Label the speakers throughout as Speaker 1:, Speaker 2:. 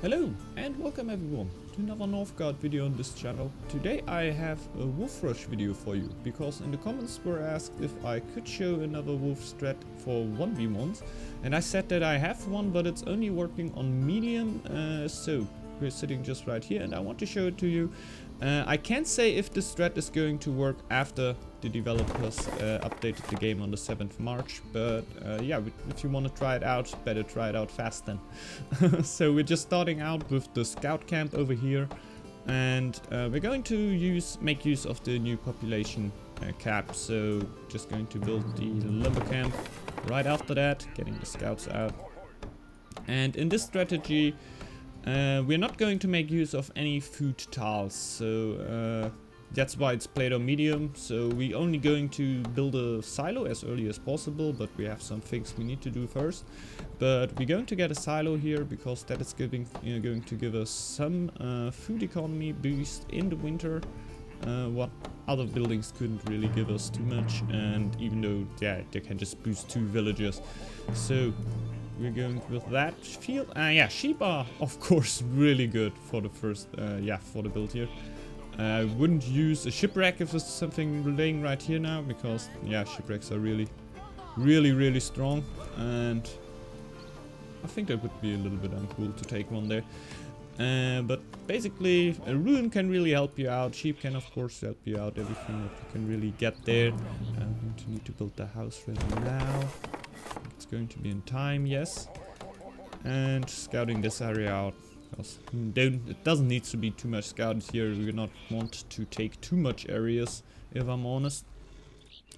Speaker 1: Hello and welcome everyone to another Northgard video on this channel. Today I have a wolf rush video for you because in the comments were asked if I could show another wolf strat for 1v1s, and I said that I have one, but it's only working on medium, so we're sitting just right here and I want to show it to you. I can't say if this strat is going to work after the developers updated the game on the 7th March, but yeah, if you want to try it out, better try it out fast then. So we're just starting out with the scout camp over here, and we're going to make use of the new population cap, so just going to build the lumber camp right after that, getting the scouts out. And in this strategy, we're not going to make use of any food tiles, so that's why it's played on medium. So we're only going to build a silo as early as possible, but we have some things we need to do first. But we're going to get a silo here because that is going to give us some food economy boost in the winter, what other buildings couldn't really give us too much, and even though they can just boost 2 villagers. So we're going with that field. Yeah, sheep are of course really good for the first, for the build here. I wouldn't use a shipwreck if there's something laying right here now, because yeah, shipwrecks are really strong, and I think that would be a little bit uncool to take one there. But basically, a ruin can really help you out. Sheep can of course help you out. Everything that you can really get there. I'm going to need to build the house right now. It's going to be in time, yes. And scouting this area out, because it doesn't need to be too much scouted here. We do not want to take too much areas, if I'm honest.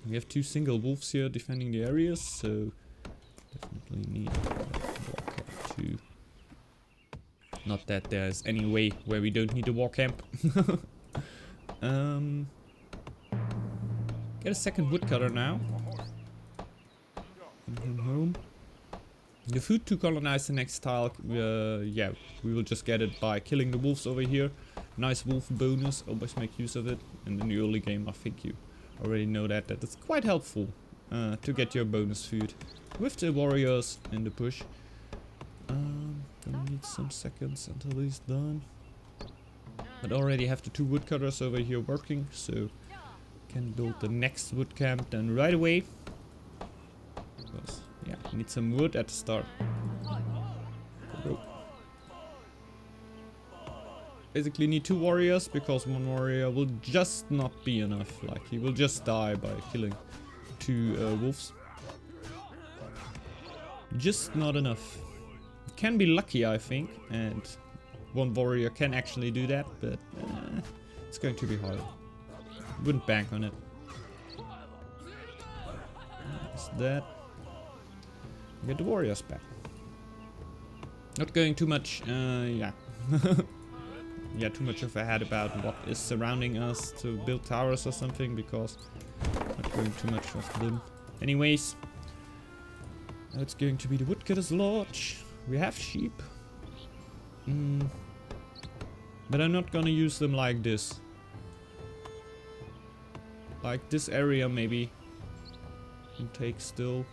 Speaker 1: We have 2 single wolves here defending the areas, so definitely need walk camp too. Not that there's any way where we don't need a war camp. Get a second woodcutter now. Home. The food to colonize the next tile, yeah, we will just get it by killing the wolves over here. Nice wolf bonus, always make use of it. And in the early game, I think you already know that it's quite helpful to get your bonus food with the warriors in the push. Gonna need some seconds until he's done. But already have the 2 woodcutters over here working, so can build the next wood camp then right away. Because yeah, need some wood at the start. Basically need 2 warriors, because 1 warrior will just not be enough. Like, he will just die by killing 2 wolves. Just not enough. Can be lucky, I think, and 1 warrior can actually do that, but it's going to be hard. Wouldn't bank on it. That's that. Get the warriors back. Not going too much, yeah, too much of a head about what is surrounding us to build towers or something, because not going too much of them. Anyways, now it's going to be the woodcutter's lodge. We have sheep, but I'm not gonna use them like this. Like this area maybe can take still.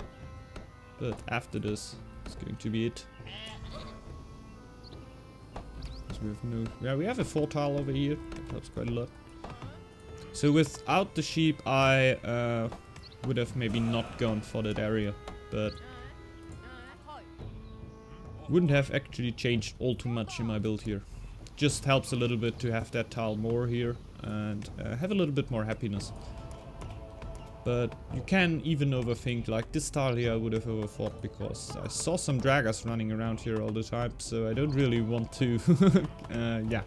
Speaker 1: But after this, it's going to be it. So we have no... Yeah, we have a 4 tile over here. That helps quite a lot. So without the sheep, I would have maybe not gone for that area. But wouldn't have actually changed all too much in my build here. Just helps a little bit to have that tile more here and have a little bit more happiness. But you can even overthink, like this tile here I would have overthought, because I saw some draggers running around here all the time, so I don't really want to yeah,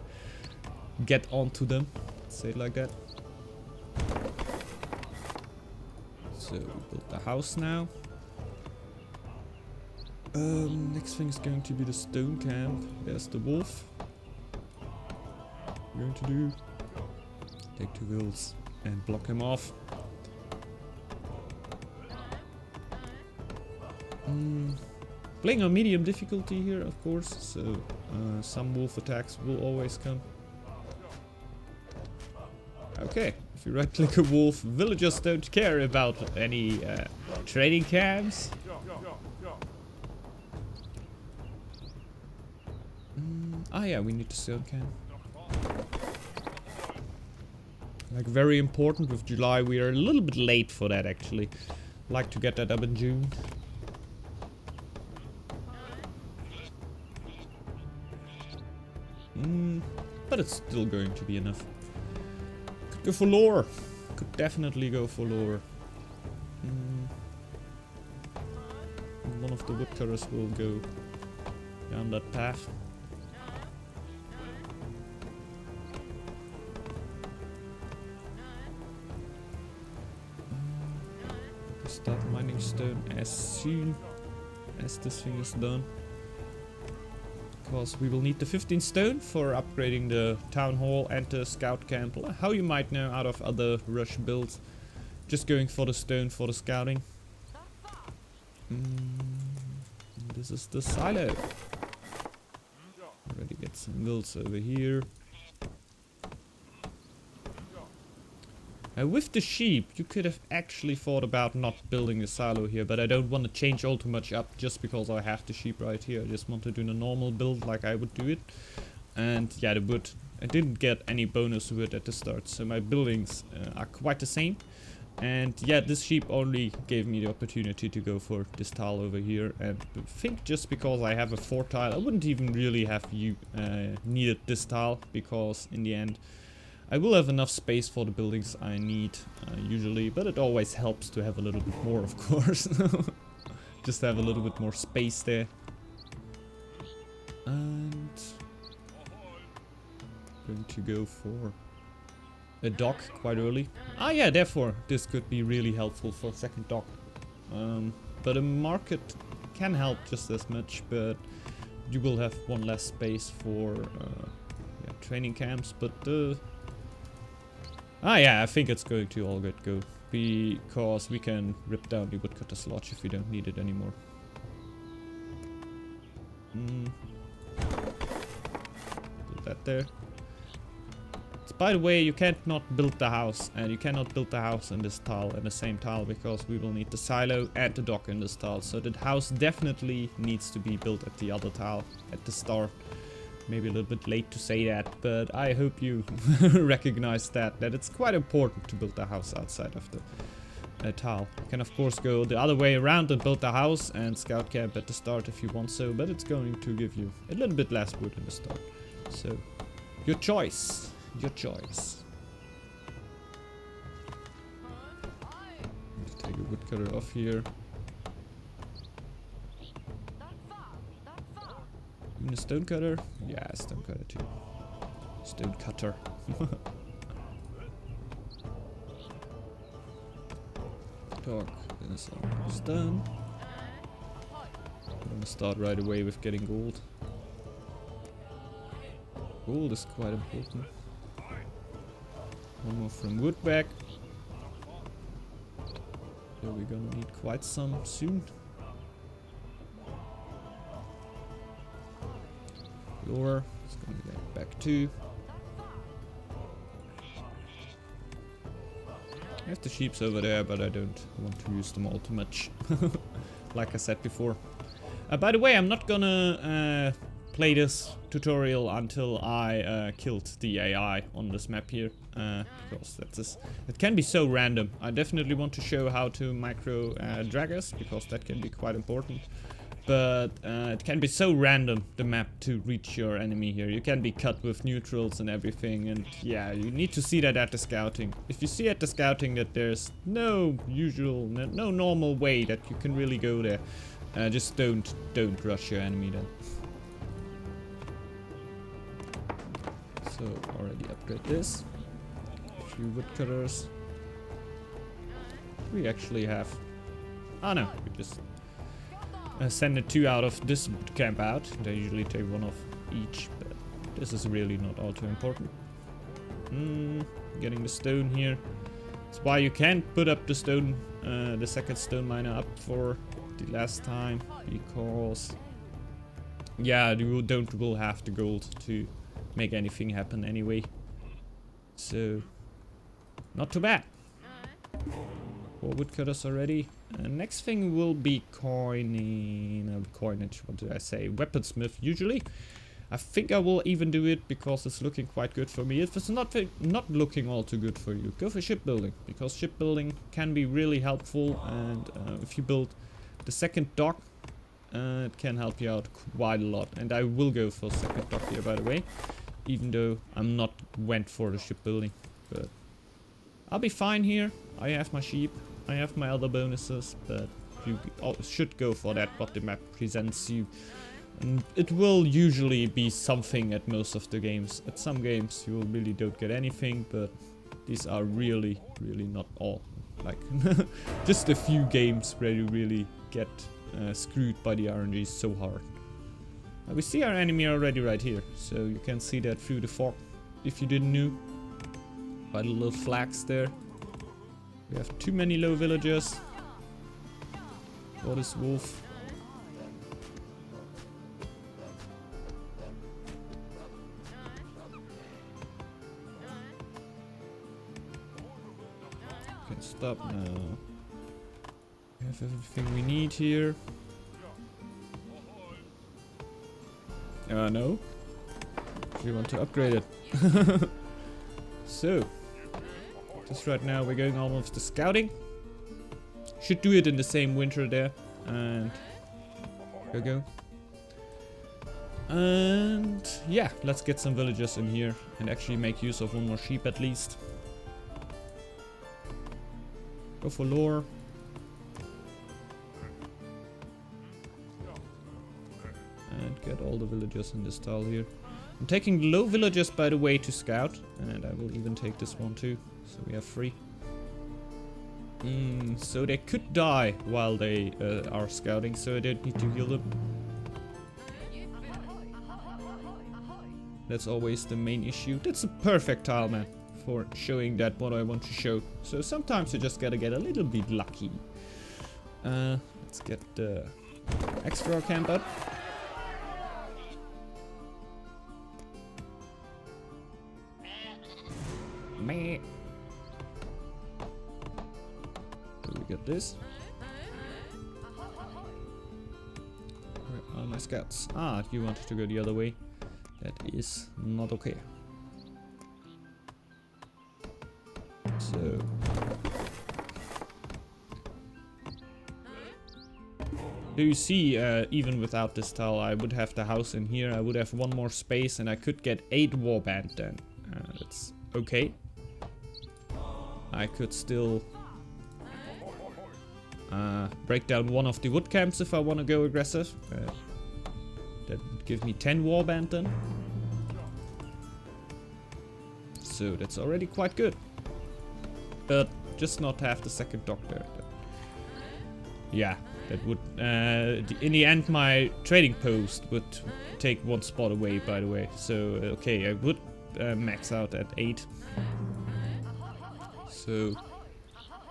Speaker 1: get onto them, say it like that. So we built the house now. Next thing is going to be the stone camp. There's the wolf. We're going to do take 2 wills and block him off. Playing on medium difficulty here, of course, so some wolf attacks will always come. Okay, if you right click a wolf, villagers don't care about any training camps. Ah yeah, we need the stone can. Like very important with July. We are a little bit late for that actually. Like to get that up in June. But it's still going to be enough. Could go for lore. Could definitely go for lore. One of the woodcutters will go down that path. Start mining stone as soon as this thing is done. Because we will need the 15 stone for upgrading the town hall and the scout camp. How you might know out of other rush builds. Just going for the stone for the scouting. This is the silo. Already get some mills over here. With the sheep, you could have actually thought about not building a silo here, but I don't want to change all too much up just because I have the sheep right here. I just want to do the normal build like I would do it. And yeah, the wood, I didn't get any bonus wood at the start, so my buildings are quite the same. And yeah, this sheep only gave me the opportunity to go for this tile over here. And I think just because I have a 4 tile, I wouldn't even really have needed this tile, because in the end I will have enough space for the buildings I need usually, but it always helps to have a little bit more, of course. Just have a little bit more space there. And going to go for a dock quite early. Ah yeah, therefore this could be really helpful for a second dock. But a market can help just as much, but you will have one less space for yeah, training camps, but ah yeah, I think it's going to all get go, because we can rip down the woodcutter's lodge if we don't need it anymore. Put that there. By the way, you can't not build the house, and you cannot build the house in this tile, in the same tile, because we will need the silo and the dock in this tile. So the house definitely needs to be built at the other tile at the start. Maybe a little bit late to say that, but I hope you recognize that it's quite important to build the house outside of the tile. You can of course go the other way around and build the house and scout camp at the start if you want so, but it's going to give you a little bit less wood in the start. So, your choice. Your choice. Let's take a woodcutter off here. Even a stone cutter? Yeah, stone cutter too. Stone cutter. Dog is almost done. I'm gonna start right away with getting gold. Gold is quite important. One more from wood back. So we're gonna need quite some soon. Lore, it's gonna get back too. I have the sheeps over there, but I don't want to use them all too much. Like I said before. By the way, I'm not gonna play this tutorial until I killed the AI on this map here, because it can be so random. I definitely want to show how to micro draggers, because that can be quite important. But it can be so random, the map, to reach your enemy here. You can be cut with neutrals and everything, and yeah, you need to see that at the scouting. If you see at the scouting that there's no normal way that you can really go there, just don't rush your enemy then. So already upgrade this. A few woodcutters. We actually have. Oh no, we just send the 2 out of this camp out. They usually take 1 of each, but this is really not all too important. Getting the stone here. That's why you can't put up the stone, the second stone miner up for the last time, because yeah, you will have the gold to make anything happen anyway. So not too bad. 4 woodcutters already. Next thing will be coinage. What did I say? Weaponsmith usually. I think I will even do it because it's looking quite good for me. If it's not looking all too good for you, go for shipbuilding, because shipbuilding can be really helpful, and if you build the second dock, it can help you out quite a lot. And I will go for second dock here, by the way, even though I'm not went for the shipbuilding, but I'll be fine here. I have my sheep, I have my other bonuses, but you should go for that what the map presents you. And it will usually be something at most of the games. At some games you really don't get anything, but these are really not all. Like just a few games where you really get screwed by the RNG so hard. We see our enemy already right here, so you can see that through the fog if you didn't know. By the little flags there. We have too many low villagers. What is Wolf? Okay, stop now. We have everything we need here. No. We want to upgrade it. So, just right now we're going on with the scouting. Should do it in the same winter there. And go. And yeah, let's get some villagers in here and actually make use of one more sheep at least. Go for lore. And get all the villagers in this tile here. I'm taking the low villagers, by the way, to scout, and I will even take this one too, so we have 3. So they could die while they are scouting, so I don't need to heal them. That's always the main issue. That's a perfect tile, man, for showing that what I want to show. So sometimes you just gotta get a little bit lucky. Let's get the extra camp up. Meh. So we got this. Where are my scouts? Ah, you wanted to go the other way. That is not okay. So you see, even without this tile, I would have the house in here. I would have one more space, and I could get 8 warband then. That's okay. I could still break down one of the wood camps if I want to go aggressive. That would give me 10 warband then. So that's already quite good. But just not have the second dock there. Yeah, that would... in the end my trading post would take 1 spot away, by the way. So, okay, I would max out at 8. So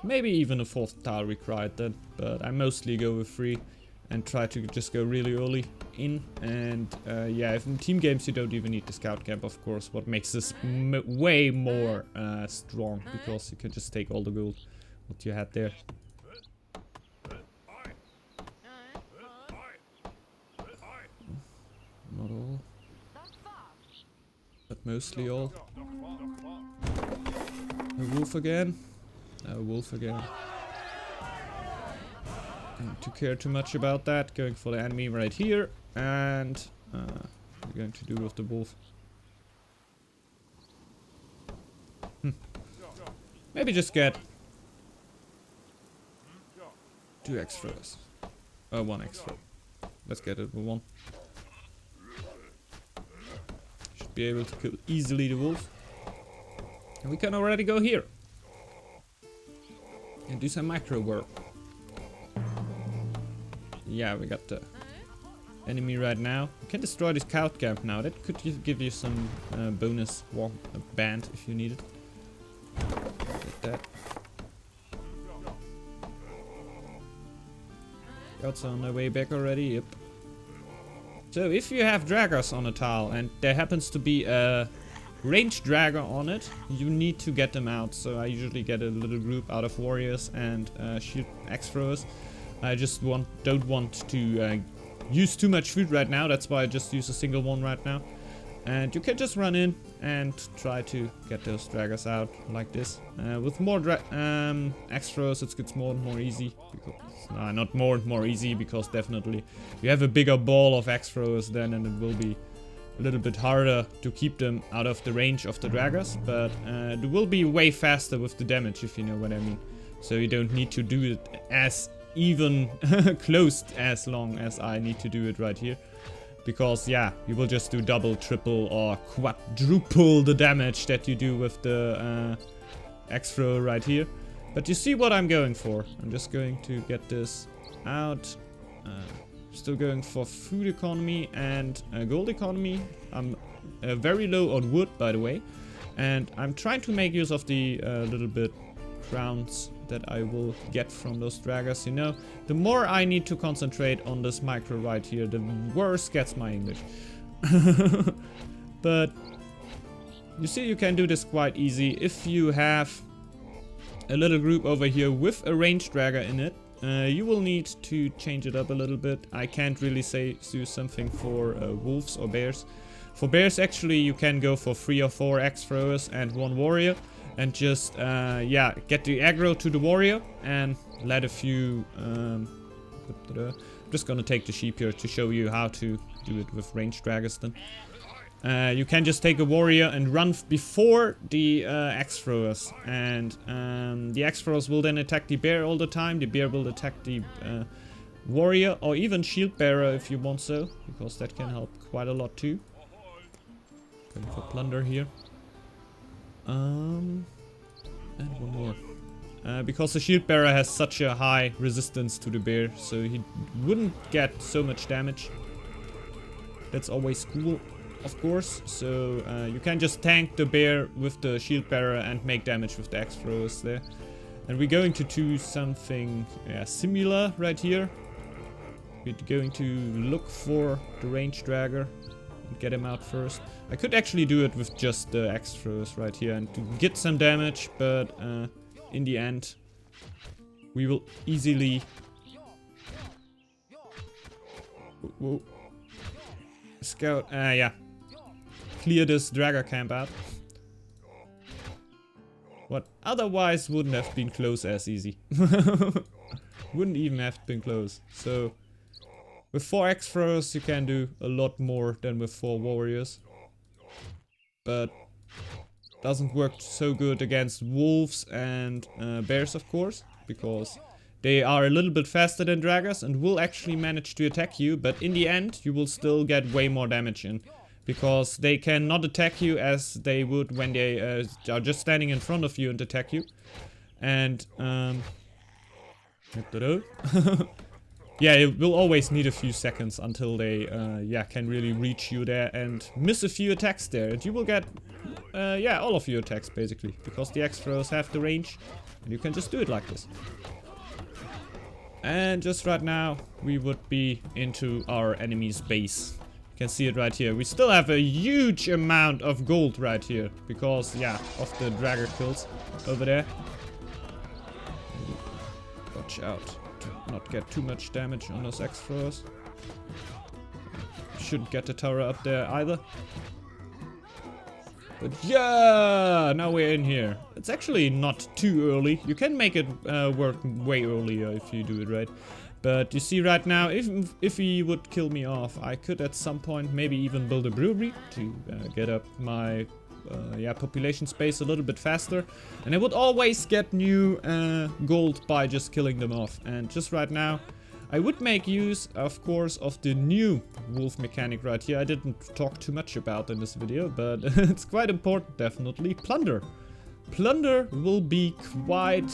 Speaker 1: maybe even a 4th tile required then, but I mostly go with 3 and try to just go really early in. And yeah, if in team games you don't even need the scout camp, of course, what makes this way more strong, because you can just take all the gold what you had there. Not all, but mostly all. A wolf again. A wolf again. Don't to care too much about that. Going for the enemy right here. And we're going to do with the wolf. Maybe just get 2 extras. 1 extra. Let's get it with 1. Should be able to kill easily the wolf. And we can already go here and do some micro work. Yeah, we got the enemy right now. We can destroy this scout camp now. That could give you some bonus band if you need it. Get that. Scouts are on their way back already. Yep. So if you have draggers on a tile and there happens to be a ranged dragger on it, you need to get them out. So I usually get a little group out of warriors and shield extras. I just don't want to use too much food right now. That's why I just use a single one right now. And you can just run in and try to get those draggers out like this. With more axe throwers, it gets more and more easy. Because, not more and more easy, because definitely you have a bigger ball of axe throwers then, and it will be a little bit harder to keep them out of the range of the draggers. But it will be way faster with the damage, if you know what I mean. So you don't need to do it as even close as long as I need to do it right here. Because, yeah, you will just do double, triple, or quadruple the damage that you do with the axe thrower right here. But you see what I'm going for. I'm just going to get this out. Still going for food economy and gold economy. I'm very low on wood, by the way. And I'm trying to make use of the little bit crowns that I will get from those draggers. You know, the more I need to concentrate on this micro right here, the worse gets my English. But you see, you can do this quite easy if you have a little group over here with a ranged dragger in it. You will need to change it up a little bit. I can't really say do something for wolves or bears. For bears, actually, you can go for 3 or 4 axe throwers and 1 warrior. And just, yeah, get the aggro to the warrior and let a few... I'm just gonna take the sheep here to show you how to do it with ranged draggers then. You can just take a warrior and run before the axe throwers. And the axe throwers will then attack the bear all the time. The bear will attack the warrior or even shield bearer if you want so. Because that can help quite a lot too. Going for plunder here. And one more. Because the shield bearer has such a high resistance to the bear, so he wouldn't get so much damage. That's always cool, of course. So you can just tank the bear with the shield bearer and make damage with the axe throwers there. And we're going to do something similar right here. We're going to look for the ranged dragger. Get him out first. I could actually do it with just the axe throwers right here and to get some damage, but in the end we will easily scout, yeah, clear this dragger camp out. What otherwise wouldn't have been close as easy. Wouldn't even have been close. So with 4 axe throwers you can do a lot more than with 4 warriors. But doesn't work so good against wolves and bears, of course, because they are a little bit faster than draggers and will actually manage to attack you, but in the end you will still get way more damage in, because they cannot attack you as they would when they are just standing in front of you and attack you. And yeah, it will always need a few seconds until they yeah, can really reach you there and miss a few attacks there. And you will get yeah, all of your attacks basically, because the axe throwers have the range and you can just do it like this. And just right now we would be into our enemy's base. You can see it right here. We still have a huge amount of gold right here because, yeah, of the dragger kills over there. Watch out to not get too much damage on those axe throwers. Shouldn't get the tower up there either. But yeah, now we're in here. It's actually not too early. You can make it work way earlier if you do it right. But you see right now, if he would kill me off, I could at some point maybe even build a brewery to get up my yeah, population space a little bit faster. And I would always get new gold by just killing them off. And just right now, I would make use, of course, of the new wolf mechanic right here. I didn't talk too much about in this video, but it's quite important, definitely. Plunder. Plunder will be quite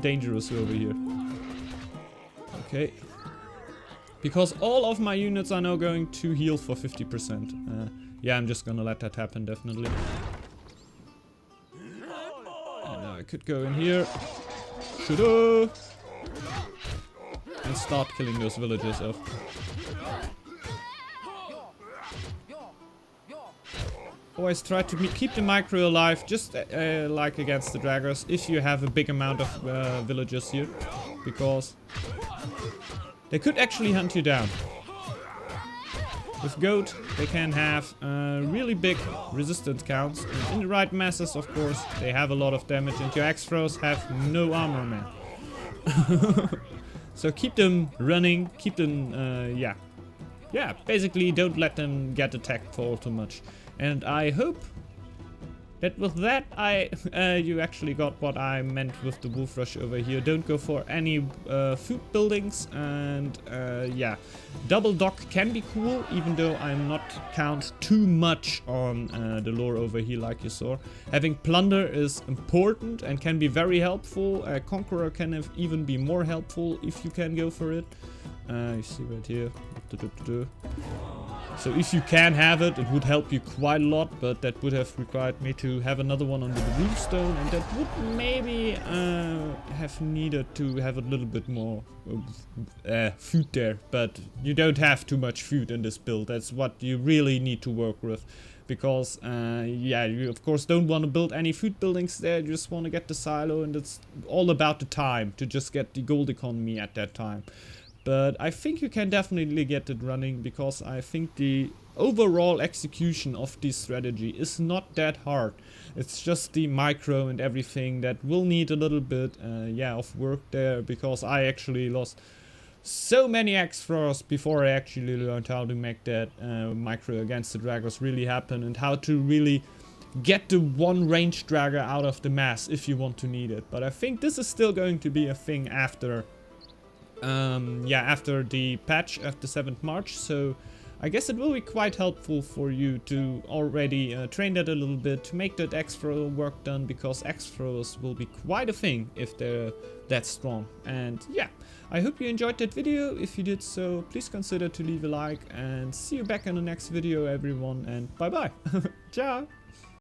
Speaker 1: dangerous over here. Okay. Because all of my units are now going to heal for 50%. Yeah, I'm just gonna let that happen, definitely. And now I could go in here. Shoulda! And start killing those villagers off. Always try to keep the micro alive, just like against the draggers, if you have a big amount of villagers here. Because they could actually hunt you down. With goat, they can have really big resistance counts. And in the right masses, of course, they have a lot of damage. And your X-Throws have no armor, man. So keep them running, keep them, yeah, basically don't let them get attacked for too much. And I hope that with that you actually got what I meant with the wolf rush over here. Don't go for any food buildings, and yeah, double dock can be cool, even though I'm not count too much on the lore over here like you saw. Having plunder is important and can be very helpful. Conqueror can even be more helpful if you can go for it. You see right here. So if you can have it, it would help you quite a lot, but that would have required me to have another one under the Brimstone, and that would maybe have needed to have a little bit more food there. But you don't have too much food in this build. That's what you really need to work with. Because, yeah, you of course don't want to build any food buildings there, you just want to get the silo, and it's all about the time to just get the gold economy at that time. But I think you can definitely get it running, because I think the overall execution of this strategy is not that hard. It's just the micro and everything that will need a little bit yeah, of work there, because I actually lost so many X-Throws before I actually learned how to make that micro against the Dragons really happen, and how to really get the one range dragger out of the mass if you want to need it. But I think this is still going to be a thing after yeah, after the patch after 7th March, so I guess it will be quite helpful for you to already train that a little bit to make that X-Throw work done, because X-Throws will be quite a thing if they're that strong. And yeah, I hope you enjoyed that video. If you did so, please consider to leave a like, and see you back in the next video everyone, and bye bye. Ciao.